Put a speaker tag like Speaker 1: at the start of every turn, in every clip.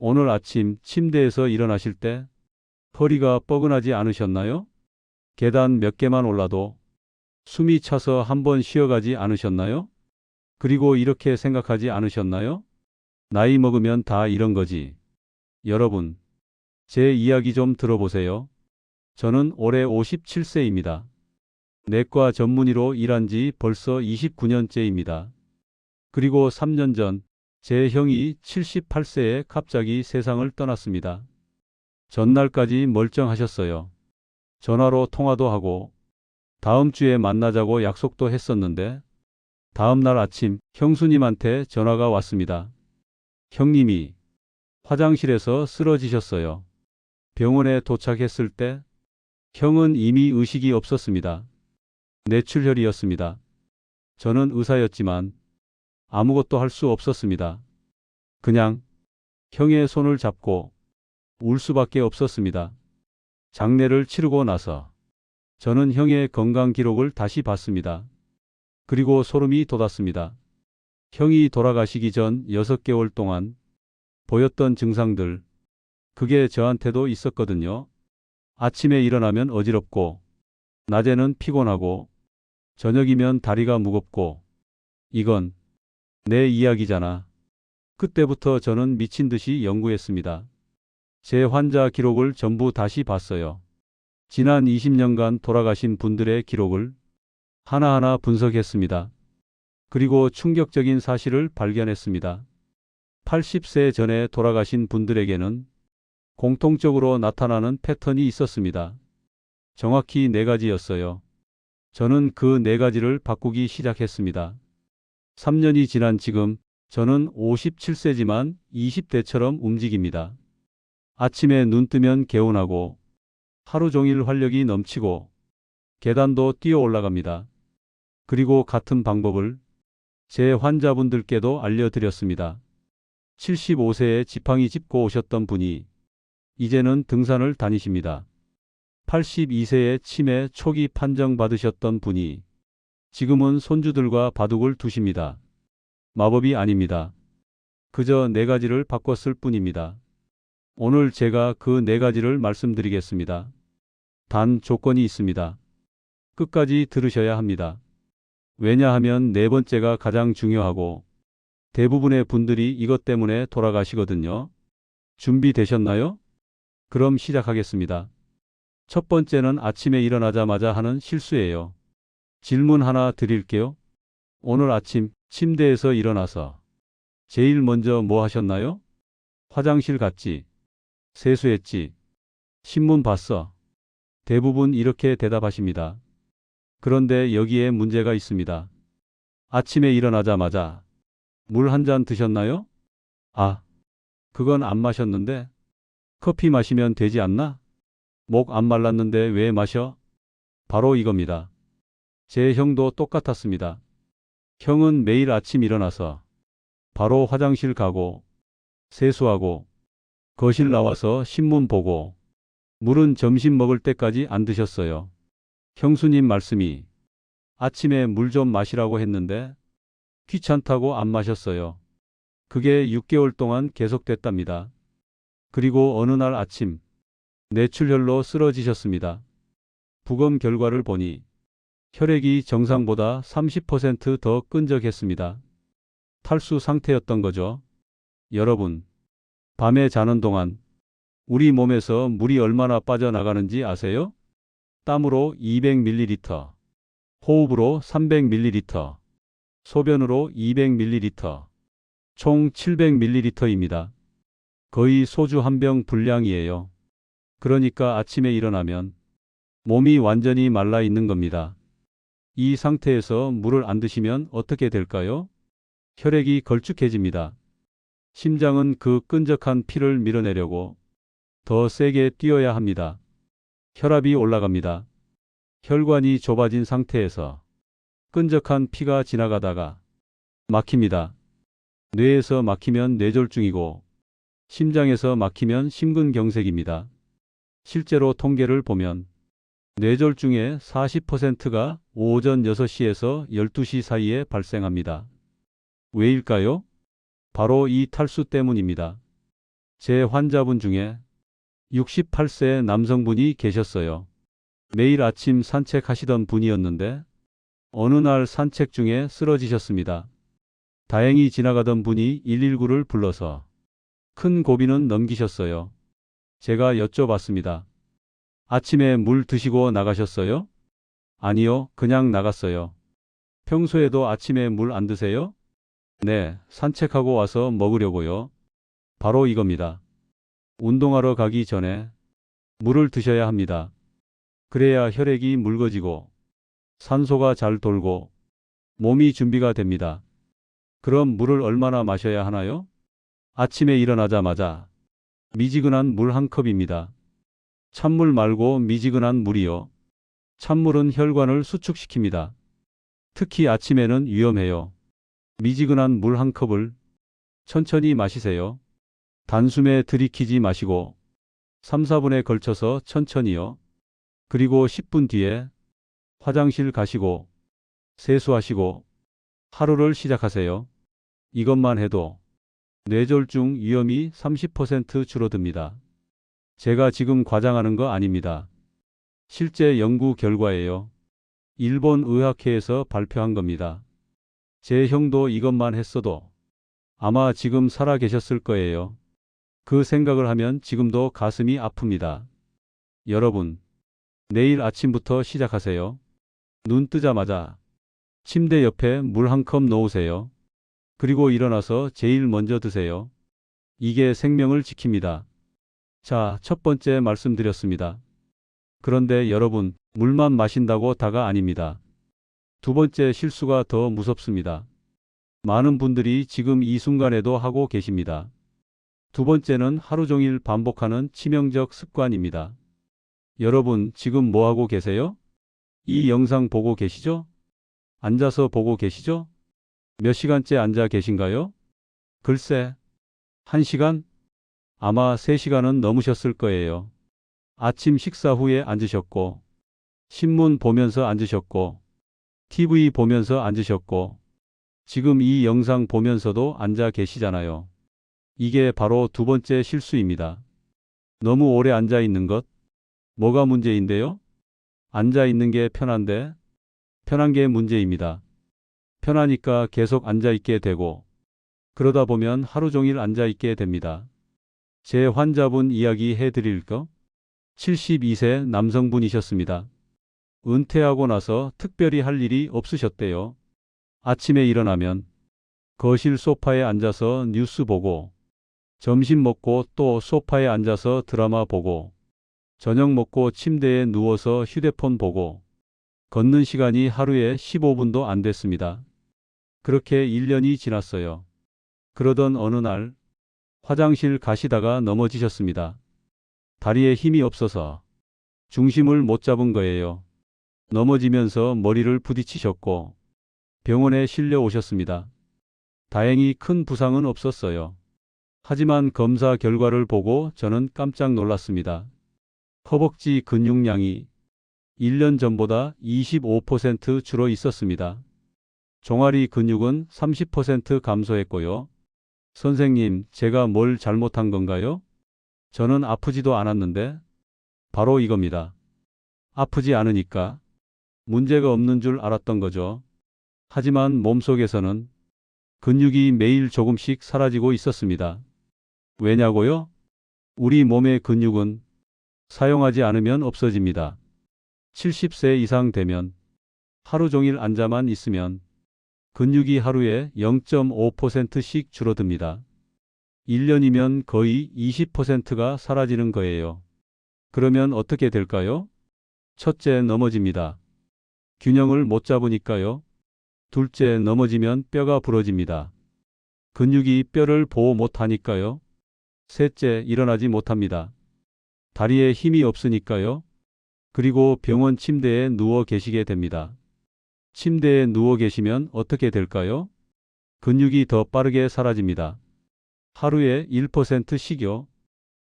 Speaker 1: 오늘 아침 침대에서 일어나실 때 허리가 뻐근하지 않으셨나요? 계단 몇 개만 올라도 숨이 차서 한번 쉬어가지 않으셨나요? 그리고 이렇게 생각하지 않으셨나요? 나이 먹으면 다 이런 거지. 여러분, 제 이야기 좀 들어보세요. 저는 올해 57세입니다. 내과 전문의로 일한 지 벌써 29년째입니다. 그리고 3년 전 제 형이 78세에 갑자기 세상을 떠났습니다. 전날까지 멀쩡하셨어요. 전화로 통화도 하고 다음 주에 만나자고 약속도 했었는데 다음 날 아침 형수님한테 전화가 왔습니다. 형님이 화장실에서 쓰러지셨어요. 병원에 도착했을 때 형은 이미 의식이 없었습니다. 뇌출혈이었습니다. 저는 의사였지만 아무것도 할 수 없었습니다. 그냥 형의 손을 잡고 울 수밖에 없었습니다. 장례를 치르고 나서 저는 형의 건강 기록을 다시 봤습니다. 그리고 소름이 돋았습니다. 형이 돌아가시기 전 6개월 동안 보였던 증상들, 그게 저한테도 있었거든요. 아침에 일어나면 어지럽고, 낮에는 피곤하고, 저녁이면 다리가 무겁고, 이건 내 이야기잖아. 그때부터 저는 미친 듯이 연구했습니다. 제 환자 기록을 전부 다시 봤어요. 지난 20년간 돌아가신 분들의 기록을 하나하나 분석했습니다. 그리고 충격적인 사실을 발견했습니다. 80세 전에 돌아가신 분들에게는 공통적으로 나타나는 패턴이 있었습니다. 정확히 4가지였어요. 저는 그 4가지를 바꾸기 시작했습니다. 3년이 지난 지금 저는 57세지만 20대처럼 움직입니다. 아침에 눈 뜨면 개운하고 하루 종일 활력이 넘치고 계단도 뛰어 올라갑니다. 그리고 같은 방법을 제 환자분들께도 알려드렸습니다. 75세에 지팡이 짚고 오셨던 분이 이제는 등산을 다니십니다. 82세에 치매 초기 판정 받으셨던 분이 지금은 손주들과 바둑을 두십니다. 마법이 아닙니다. 그저 4가지를 바꿨을 뿐입니다. 오늘 제가 그 4가지를 말씀드리겠습니다. 단 조건이 있습니다. 끝까지 들으셔야 합니다. 왜냐하면 4번째가 가장 중요하고 대부분의 분들이 이것 때문에 돌아가시거든요. 준비되셨나요? 그럼 시작하겠습니다. 첫 번째는 아침에 일어나자마자 하는 실수예요. 질문 하나 드릴게요. 오늘 아침 침대에서 일어나서 제일 먼저 뭐 하셨나요? 화장실 갔지? 세수했지? 신문 봤어? 대부분 이렇게 대답하십니다. 그런데 여기에 문제가 있습니다. 아침에 일어나자마자 물 한 잔 드셨나요? 아, 그건 안 마셨는데. 커피 마시면 되지 않나? 목 안 말랐는데 왜 마셔? 바로 이겁니다. 제 형도 똑같았습니다. 형은 매일 아침 일어나서 바로 화장실 가고 세수하고 거실 나와서 신문 보고 물은 점심 먹을 때까지 안 드셨어요. 형수님 말씀이 아침에 물 좀 마시라고 했는데 귀찮다고 안 마셨어요. 그게 6개월 동안 계속됐답니다. 그리고 어느 날 아침 뇌출혈로 쓰러지셨습니다. 부검 결과를 보니 혈액이 정상보다 30%더 끈적했습니다. 탈수 상태였던 거죠. 여러분, 밤에 자는 동안 우리 몸에서 물이 얼마나 빠져나가는지 아세요? 땀으로 200ml, 호흡으로 300ml, 소변으로 200ml, 총 700ml입니다. 거의 소주 한 병 분량이에요. 그러니까 아침에 일어나면 몸이 완전히 말라 있는 겁니다. 이 상태에서 물을 안 드시면 어떻게 될까요? 혈액이 걸쭉해집니다. 심장은 그 끈적한 피를 밀어내려고 더 세게 뛰어야 합니다. 혈압이 올라갑니다. 혈관이 좁아진 상태에서 끈적한 피가 지나가다가 막힙니다. 뇌에서 막히면 뇌졸중이고 심장에서 막히면 심근경색입니다. 실제로 통계를 보면 뇌졸중의 40%가 오전 6시에서 12시 사이에 발생합니다. 왜일까요? 바로 이 탈수 때문입니다. 제 환자분 중에 68세 남성분이 계셨어요. 매일 아침 산책하시던 분이었는데 어느 날 산책 중에 쓰러지셨습니다. 다행히 지나가던 분이 119를 불러서 큰 고비는 넘기셨어요. 제가 여쭤봤습니다. 아침에 물 드시고 나가셨어요? 아니요, 그냥 나갔어요. 평소에도 아침에 물 안 드세요? 네, 산책하고 와서 먹으려고요. 바로 이겁니다. 운동하러 가기 전에 물을 드셔야 합니다. 그래야 혈액이 묽어지고 산소가 잘 돌고 몸이 준비가 됩니다. 그럼 물을 얼마나 마셔야 하나요? 아침에 일어나자마자 미지근한 물 한 컵입니다. 찬물 말고 미지근한 물이요. 찬물은 혈관을 수축시킵니다. 특히 아침에는 위험해요. 미지근한 물 한 컵을 천천히 마시세요. 단숨에 들이키지 마시고 3, 4분에 걸쳐서 천천히요. 그리고 10분 뒤에 화장실 가시고 세수하시고 하루를 시작하세요. 이것만 해도 뇌졸중 위험이 30% 줄어듭니다. 제가 지금 과장하는 거 아닙니다. 실제 연구 결과예요. 일본 의학회에서 발표한 겁니다. 제 형도 이것만 했어도 아마 지금 살아 계셨을 거예요. 그 생각을 하면 지금도 가슴이 아픕니다. 여러분, 내일 아침부터 시작하세요. 눈 뜨자마자 침대 옆에 물 한 컵 놓으세요. 그리고 일어나서 제일 먼저 드세요. 이게 생명을 지킵니다. 자, 첫 번째 말씀드렸습니다. 그런데 여러분, 물만 마신다고 다가 아닙니다. 두 번째 실수가 더 무섭습니다. 많은 분들이 지금 이 순간에도 하고 계십니다. 두 번째는 하루 종일 반복하는 치명적 습관입니다. 여러분, 지금 뭐 하고 계세요? 이 영상 보고 계시죠? 앉아서 보고 계시죠? 몇 시간째 앉아 계신가요? 글쎄, 1시간? 아마 3시간은 넘으셨을 거예요. 아침 식사 후에 앉으셨고, 신문 보면서 앉으셨고, TV 보면서 앉으셨고, 지금 이 영상 보면서도 앉아 계시잖아요. 이게 바로 두 번째 실수입니다. 너무 오래 앉아 있는 것? 뭐가 문제인데요? 앉아 있는 게 편한데, 편한 게 문제입니다. 편하니까 계속 앉아 있게 되고, 그러다 보면 하루 종일 앉아 있게 됩니다. 제 환자분 이야기 해드릴까? 72세 남성분이셨습니다. 은퇴하고 나서 특별히 할 일이 없으셨대요. 아침에 일어나면 거실 소파에 앉아서 뉴스 보고, 점심 먹고 또 소파에 앉아서 드라마 보고, 저녁 먹고 침대에 누워서 휴대폰 보고, 걷는 시간이 하루에 15분도 안 됐습니다. 그렇게 1년이 지났어요. 그러던 어느 날 화장실 가시다가 넘어지셨습니다. 다리에 힘이 없어서 중심을 못 잡은 거예요. 넘어지면서 머리를 부딪히셨고 병원에 실려 오셨습니다. 다행히 큰 부상은 없었어요. 하지만 검사 결과를 보고 저는 깜짝 놀랐습니다. 허벅지 근육량이 1년 전보다 25% 줄어 있었습니다. 종아리 근육은 30% 감소했고요. 선생님, 제가 뭘 잘못한 건가요? 저는 아프지도 않았는데 바로 이겁니다. 아프지 않으니까 문제가 없는 줄 알았던 거죠. 하지만 몸속에서는 근육이 매일 조금씩 사라지고 있었습니다. 왜냐고요? 우리 몸의 근육은 사용하지 않으면 없어집니다. 70세 이상 되면 하루 종일 앉아만 있으면 근육이 하루에 0.5%씩 줄어듭니다. 1년이면 거의 20%가 사라지는 거예요. 그러면 어떻게 될까요? 첫째, 넘어집니다. 균형을 못 잡으니까요. 둘째, 넘어지면 뼈가 부러집니다. 근육이 뼈를 보호 못하니까요. 셋째, 일어나지 못합니다. 다리에 힘이 없으니까요. 그리고 병원 침대에 누워 계시게 됩니다. 침대에 누워 계시면 어떻게 될까요? 근육이 더 빠르게 사라집니다. 하루에 1%씩요.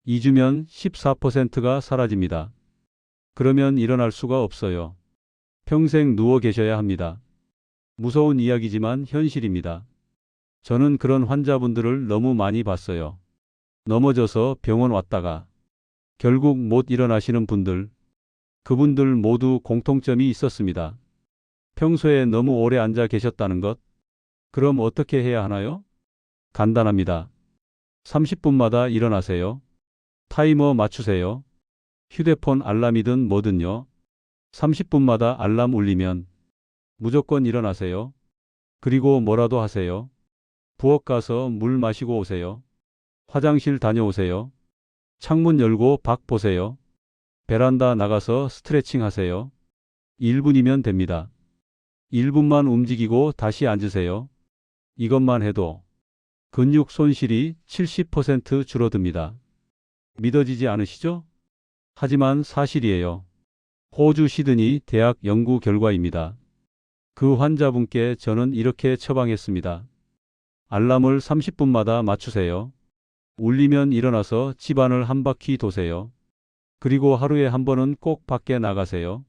Speaker 1: 2주면 14%가 사라집니다. 그러면 일어날 수가 없어요. 평생 누워 계셔야 합니다. 무서운 이야기지만 현실입니다. 저는 그런 환자분들을 너무 많이 봤어요. 넘어져서 병원 왔다가 결국 못 일어나시는 분들, 그분들 모두 공통점이 있었습니다. 평소에 너무 오래 앉아 계셨다는 것. 그럼 어떻게 해야 하나요? 간단합니다. 30분마다 일어나세요. 타이머 맞추세요. 휴대폰 알람이든 뭐든요. 30분마다 알람 울리면 무조건 일어나세요. 그리고 뭐라도 하세요. 부엌 가서 물 마시고 오세요. 화장실 다녀오세요. 창문 열고 밖 보세요. 베란다 나가서 스트레칭 하세요. 1분이면 됩니다. 1분만 움직이고 다시 앉으세요. 이것만 해도 근육 손실이 70% 줄어듭니다. 믿어지지 않으시죠? 하지만 사실이에요. 호주 시드니 대학 연구 결과입니다. 그 환자분께 저는 이렇게 처방했습니다. 알람을 30분마다 맞추세요. 울리면 일어나서 집안을 한 바퀴 도세요. 그리고 하루에 한 번은 꼭 밖에 나가세요.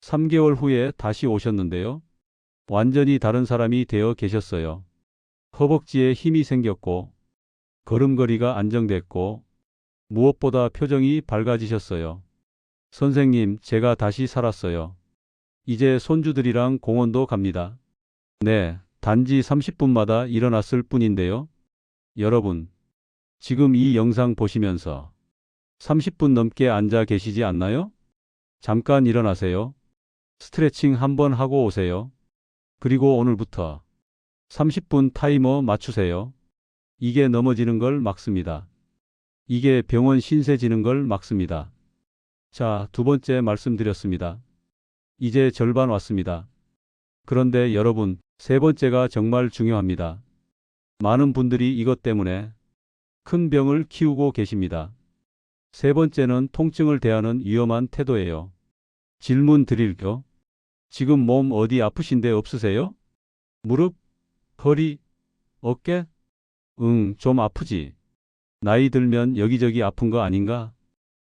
Speaker 1: 3개월 후에 다시 오셨는데요. 완전히 다른 사람이 되어 계셨어요. 허벅지에 힘이 생겼고, 걸음걸이가 안정됐고, 무엇보다 표정이 밝아지셨어요. 선생님, 제가 다시 살았어요. 이제 손주들이랑 공원도 갑니다. 네, 단지 30분마다 일어났을 뿐인데요. 여러분, 지금 이 영상 보시면서 30분 넘게 앉아 계시지 않나요? 잠깐 일어나세요. 스트레칭 한번 하고 오세요. 그리고 오늘부터 30분 타이머 맞추세요. 이게 넘어지는 걸 막습니다. 이게 병원 신세 지는 걸 막습니다. 자, 두 번째 말씀드렸습니다. 이제 절반 왔습니다. 그런데 여러분, 세 번째가 정말 중요합니다. 많은 분들이 이것 때문에 큰 병을 키우고 계십니다. 세 번째는 통증을 대하는 위험한 태도예요. 질문 드릴게요. 지금 몸 어디 아프신 데 없으세요? 무릎? 허리? 어깨? 응, 좀 아프지. 나이 들면 여기저기 아픈 거 아닌가?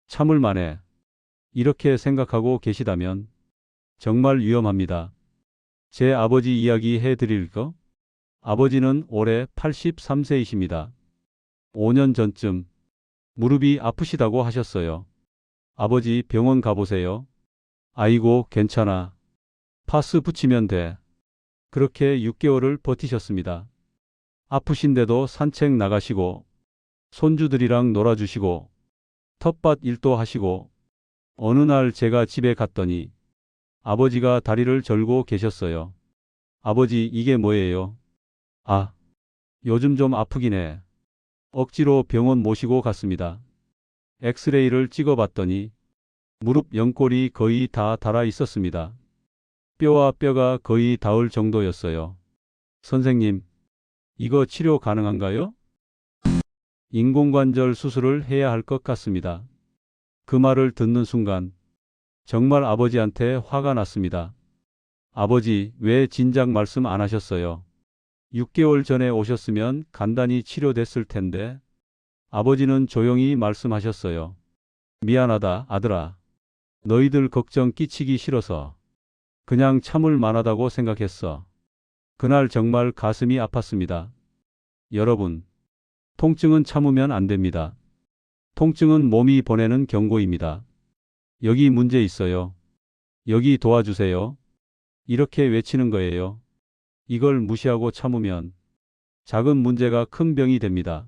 Speaker 1: 참을 만해. 이렇게 생각하고 계시다면 정말 위험합니다. 제 아버지 이야기 해드릴까? 아버지는 올해 83세이십니다. 5년 전쯤 무릎이 아프시다고 하셨어요. 아버지 병원 가보세요. 아이고 괜찮아. 파스 붙이면 돼. 그렇게 6개월을 버티셨습니다. 아프신데도 산책 나가시고 손주들이랑 놀아주시고 텃밭 일도 하시고 어느 날 제가 집에 갔더니 아버지가 다리를 절고 계셨어요. 아버지 이게 뭐예요? 아, 요즘 좀 아프긴 해. 억지로 병원 모시고 갔습니다. 엑스레이를 찍어봤더니 무릎 연골이 거의 다 닳아 있었습니다. 뼈와 뼈가 거의 닿을 정도였어요. 선생님, 이거 치료 가능한가요? 인공관절 수술을 해야 할 것 같습니다. 그 말을 듣는 순간 정말 아버지한테 화가 났습니다. 아버지, 왜 진작 말씀 안 하셨어요? 6개월 전에 오셨으면 간단히 치료됐을 텐데. 아버지는 조용히 말씀하셨어요. 미안하다, 아들아. 너희들 걱정 끼치기 싫어서 그냥 참을 만하다고 생각했어. 그날 정말 가슴이 아팠습니다. 여러분, 통증은 참으면 안 됩니다. 통증은 몸이 보내는 경고입니다. 여기 문제 있어요. 여기 도와주세요. 이렇게 외치는 거예요. 이걸 무시하고 참으면 작은 문제가 큰 병이 됩니다.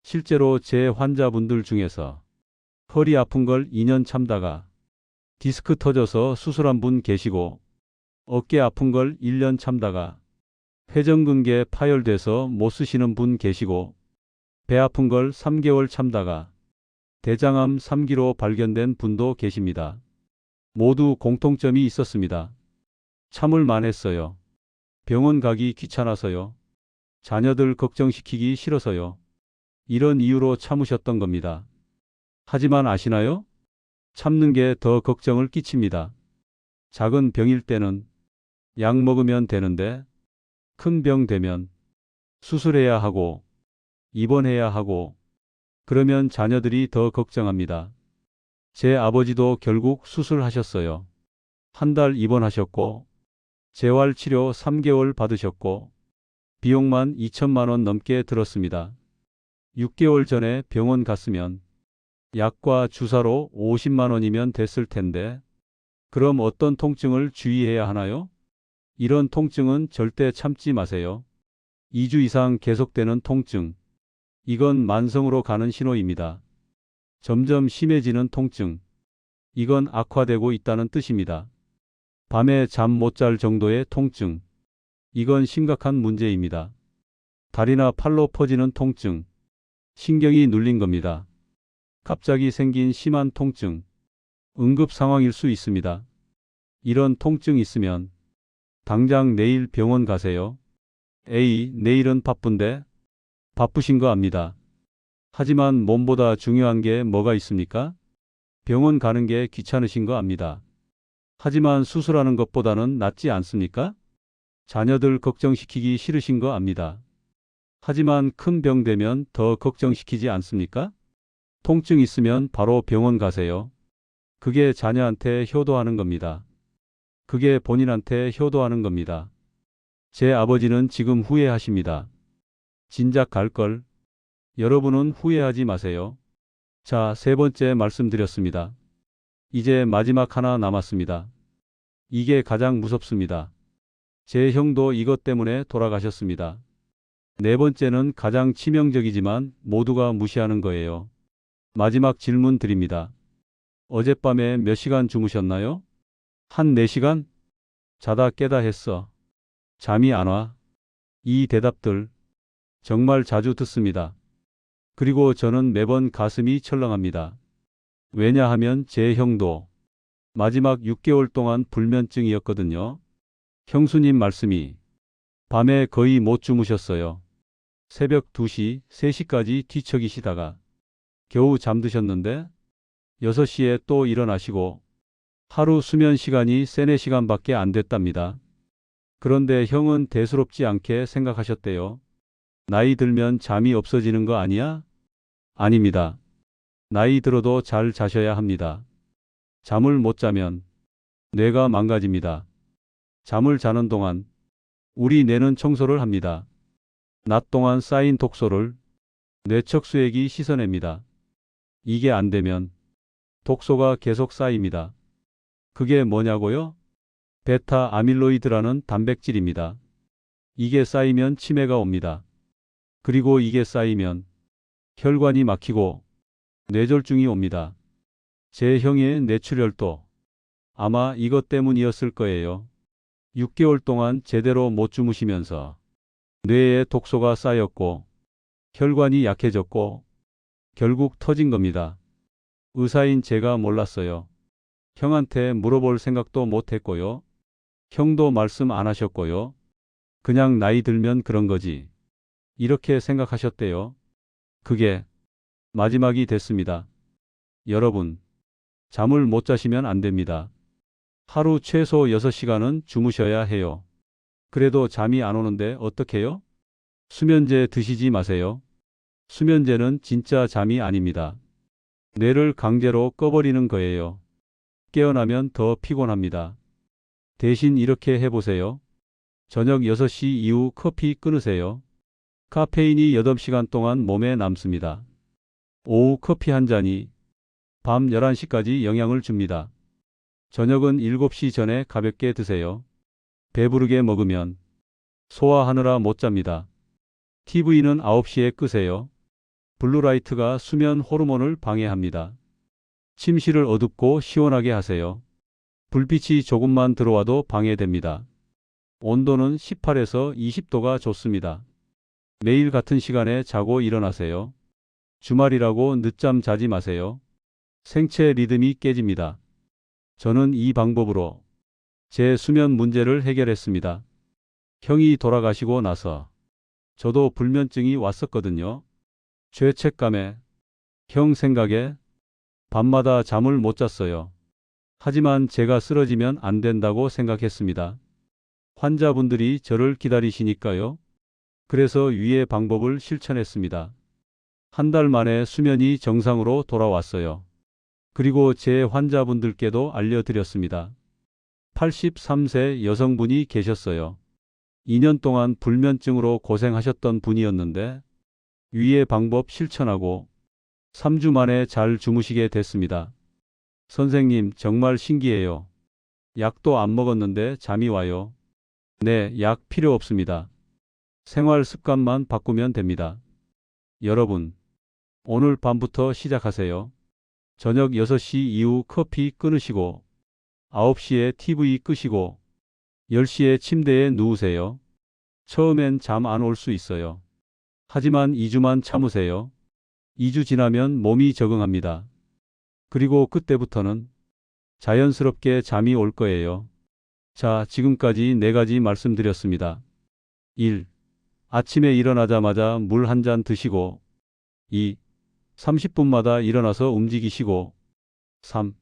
Speaker 1: 실제로 제 환자분들 중에서 허리 아픈 걸 2년 참다가 디스크 터져서 수술한 분 계시고, 어깨 아픈 걸 1년 참다가 회전근개 파열돼서 못 쓰시는 분 계시고, 배 아픈 걸 3개월 참다가 대장암 3기로 발견된 분도 계십니다. 모두 공통점이 있었습니다. 참을 만했어요. 병원 가기 귀찮아서요. 자녀들 걱정시키기 싫어서요. 이런 이유로 참으셨던 겁니다. 하지만 아시나요? 참는 게 더 걱정을 끼칩니다. 작은 병일 때는 약 먹으면 되는데 큰 병 되면 수술해야 하고 입원해야 하고 그러면 자녀들이 더 걱정합니다. 제 아버지도 결국 수술하셨어요. 한 달 입원하셨고 재활치료 3개월 받으셨고 비용만 2천만 원 넘게 들었습니다. 6개월 전에 병원 갔으면 약과 주사로 50만 원이면 됐을 텐데 그럼 어떤 통증을 주의해야 하나요? 이런 통증은 절대 참지 마세요. 2주 이상 계속되는 통증. 이건 만성으로 가는 신호입니다. 점점 심해지는 통증. 이건 악화되고 있다는 뜻입니다. 밤에 잠 못 잘 정도의 통증. 이건 심각한 문제입니다. 다리나 팔로 퍼지는 통증. 신경이 눌린 겁니다. 갑자기 생긴 심한 통증. 응급 상황일 수 있습니다. 이런 통증 있으면 당장 내일 병원 가세요. 에이, 내일은 바쁜데? 바쁘신 거 압니다. 하지만 몸보다 중요한 게 뭐가 있습니까? 병원 가는 게 귀찮으신 거 압니다. 하지만 수술하는 것보다는 낫지 않습니까? 자녀들 걱정시키기 싫으신 거 압니다. 하지만 큰 병 되면 더 걱정시키지 않습니까? 통증 있으면 바로 병원 가세요. 그게 자녀한테 효도하는 겁니다. 그게 본인한테 효도하는 겁니다. 제 아버지는 지금 후회하십니다. 진작 갈걸. 여러분은 후회하지 마세요. 자, 세 번째 말씀드렸습니다. 이제 마지막 하나 남았습니다. 이게 가장 무섭습니다. 제 형도 이것 때문에 돌아가셨습니다. 네 번째는 가장 치명적이지만 모두가 무시하는 거예요. 마지막 질문 드립니다. 어젯밤에 몇 시간 주무셨나요? 한 4시간? 자다 깨다 했어. 잠이 안 와. 이 대답들 정말 자주 듣습니다. 그리고 저는 매번 가슴이 철렁합니다. 왜냐하면 제 형도 마지막 6개월 동안 불면증이었거든요. 형수님 말씀이 밤에 거의 못 주무셨어요. 새벽 2시, 3시까지 뒤척이시다가 겨우 잠드셨는데 6시에 또 일어나시고 하루 수면 시간이 3, 4시간밖에 안 됐답니다. 그런데 형은 대수롭지 않게 생각하셨대요. 나이 들면 잠이 없어지는 거 아니야? 아닙니다. 나이 들어도 잘 자셔야 합니다. 잠을 못 자면 뇌가 망가집니다. 잠을 자는 동안 우리 뇌는 청소를 합니다. 낮 동안 쌓인 독소를 뇌척수액이 씻어냅니다. 이게 안 되면 독소가 계속 쌓입니다. 그게 뭐냐고요? 베타 아밀로이드라는 단백질입니다. 이게 쌓이면 치매가 옵니다. 그리고 이게 쌓이면 혈관이 막히고 뇌졸중이 옵니다. 제 형의 뇌출혈도 아마 이것 때문이었을 거예요. 6개월 동안 제대로 못 주무시면서 뇌에 독소가 쌓였고 혈관이 약해졌고 결국 터진 겁니다. 의사인 제가 몰랐어요. 형한테 물어볼 생각도 못 했고요. 형도 말씀 안 하셨고요. 그냥 나이 들면 그런 거지. 이렇게 생각하셨대요. 그게 마지막이 됐습니다. 여러분, 잠을 못 자시면 안 됩니다. 하루 최소 6시간은 주무셔야 해요. 그래도 잠이 안 오는데 어떡해요? 수면제 드시지 마세요. 수면제는 진짜 잠이 아닙니다. 뇌를 강제로 꺼버리는 거예요. 깨어나면 더 피곤합니다. 대신 이렇게 해보세요. 저녁 6시 이후 커피 끊으세요. 카페인이 8시간 동안 몸에 남습니다. 오후 커피 한 잔이 밤 11시까지 영향을 줍니다. 저녁은 7시 전에 가볍게 드세요. 배부르게 먹으면 소화하느라 못 잡니다. TV는 9시에 끄세요. 블루라이트가 수면 호르몬을 방해합니다. 침실을 어둡고 시원하게 하세요. 불빛이 조금만 들어와도 방해됩니다. 온도는 18에서 20도가 좋습니다. 매일 같은 시간에 자고 일어나세요. 주말이라고 늦잠 자지 마세요. 생체 리듬이 깨집니다. 저는 이 방법으로 제 수면 문제를 해결했습니다. 형이 돌아가시고 나서 저도 불면증이 왔었거든요. 죄책감에, 형 생각에 밤마다 잠을 못 잤어요. 하지만 제가 쓰러지면 안 된다고 생각했습니다. 환자분들이 저를 기다리시니까요. 그래서 위의 방법을 실천했습니다. 한 달 만에 수면이 정상으로 돌아왔어요. 그리고 제 환자분들께도 알려드렸습니다. 83세 여성분이 계셨어요. 2년 동안 불면증으로 고생하셨던 분이었는데 위의 방법 실천하고 3주 만에 잘 주무시게 됐습니다. 선생님, 정말 신기해요. 약도 안 먹었는데 잠이 와요. 네, 약 필요 없습니다. 생활 습관만 바꾸면 됩니다. 여러분, 오늘 밤부터 시작하세요. 저녁 6시 이후 커피 끊으시고 9시에 TV 끄시고 10시에 침대에 누우세요. 처음엔 잠 안 올 수 있어요. 하지만 2주만 참으세요. 2주 지나면 몸이 적응합니다. 그리고 그때부터는 자연스럽게 잠이 올 거예요. 자, 지금까지 4가지 말씀드렸습니다. 1. 아침에 일어나자마자 물 한 잔 드시고 2. 30분마다 일어나서 움직이시고 3.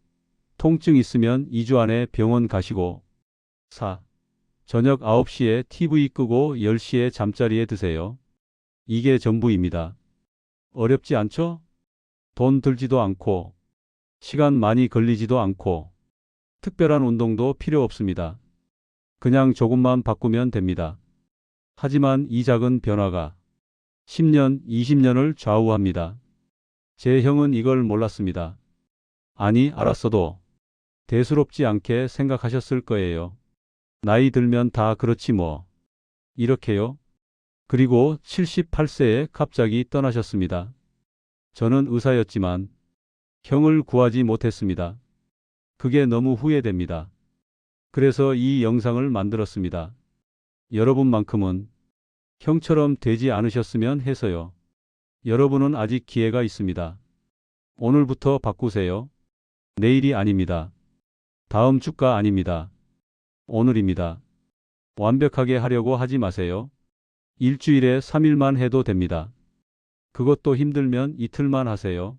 Speaker 1: 통증 있으면 2주 안에 병원 가시고 4. 저녁 9시에 TV 끄고 10시에 잠자리에 드세요. 이게 전부입니다. 어렵지 않죠? 돈 들지도 않고 시간 많이 걸리지도 않고 특별한 운동도 필요 없습니다. 그냥 조금만 바꾸면 됩니다. 하지만 이 작은 변화가 10년, 20년을 좌우합니다. 제 형은 이걸 몰랐습니다. 아니, 알았어도 대수롭지 않게 생각하셨을 거예요. 나이 들면 다 그렇지 뭐. 이렇게요. 그리고 78세에 갑자기 떠나셨습니다. 저는 의사였지만 형을 구하지 못했습니다. 그게 너무 후회됩니다. 그래서 이 영상을 만들었습니다. 여러분만큼은 형처럼 되지 않으셨으면 해서요. 여러분은 아직 기회가 있습니다. 오늘부터 바꾸세요. 내일이 아닙니다. 다음 주가 아닙니다. 오늘입니다. 완벽하게 하려고 하지 마세요. 일주일에 3일만 해도 됩니다. 그것도 힘들면 이틀만 하세요.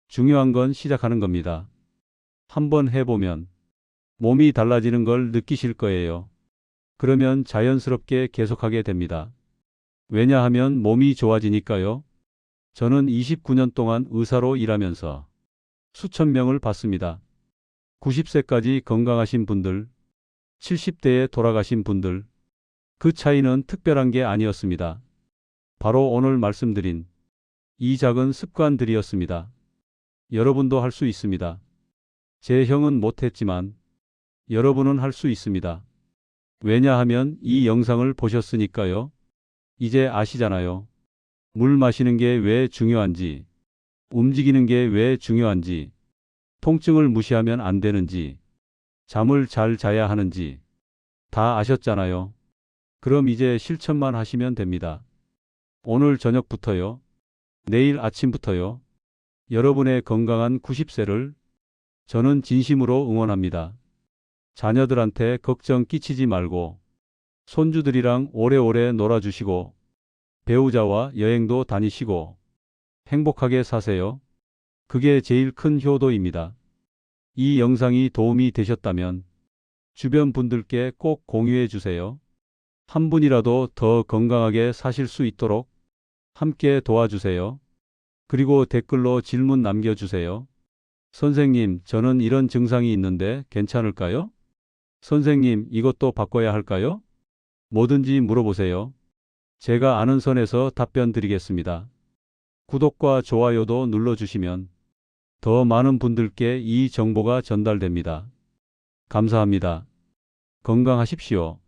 Speaker 1: 중요한 건 시작하는 겁니다. 한번 해보면 몸이 달라지는 걸 느끼실 거예요. 그러면 자연스럽게 계속하게 됩니다. 왜냐하면 몸이 좋아지니까요. 저는 29년 동안 의사로 일하면서 수천 명을 봤습니다. 90세까지 건강하신 분들, 70대에 돌아가신 분들, 그 차이는 특별한 게 아니었습니다. 바로 오늘 말씀드린 이 작은 습관들이었습니다. 여러분도 할 수 있습니다. 제 형은 못했지만 여러분은 할 수 있습니다. 왜냐하면 이 영상을 보셨으니까요. 이제 아시잖아요. 물 마시는 게 왜 중요한지, 움직이는 게 왜 중요한지, 통증을 무시하면 안 되는지, 잠을 잘 자야 하는지 다 아셨잖아요. 그럼 이제 실천만 하시면 됩니다. 오늘 저녁부터요. 내일 아침부터요. 여러분의 건강한 90세를 저는 진심으로 응원합니다. 자녀들한테 걱정 끼치지 말고 손주들이랑 오래오래 놀아주시고 배우자와 여행도 다니시고 행복하게 사세요. 그게 제일 큰 효도입니다. 이 영상이 도움이 되셨다면 주변 분들께 꼭 공유해 주세요. 한 분이라도 더 건강하게 사실 수 있도록 함께 도와주세요. 그리고 댓글로 질문 남겨주세요. 선생님, 저는 이런 증상이 있는데 괜찮을까요? 선생님, 이것도 바꿔야 할까요? 뭐든지 물어보세요. 제가 아는 선에서 답변 드리겠습니다. 구독과 좋아요도 눌러주시면 더 많은 분들께 이 정보가 전달됩니다. 감사합니다. 건강하십시오.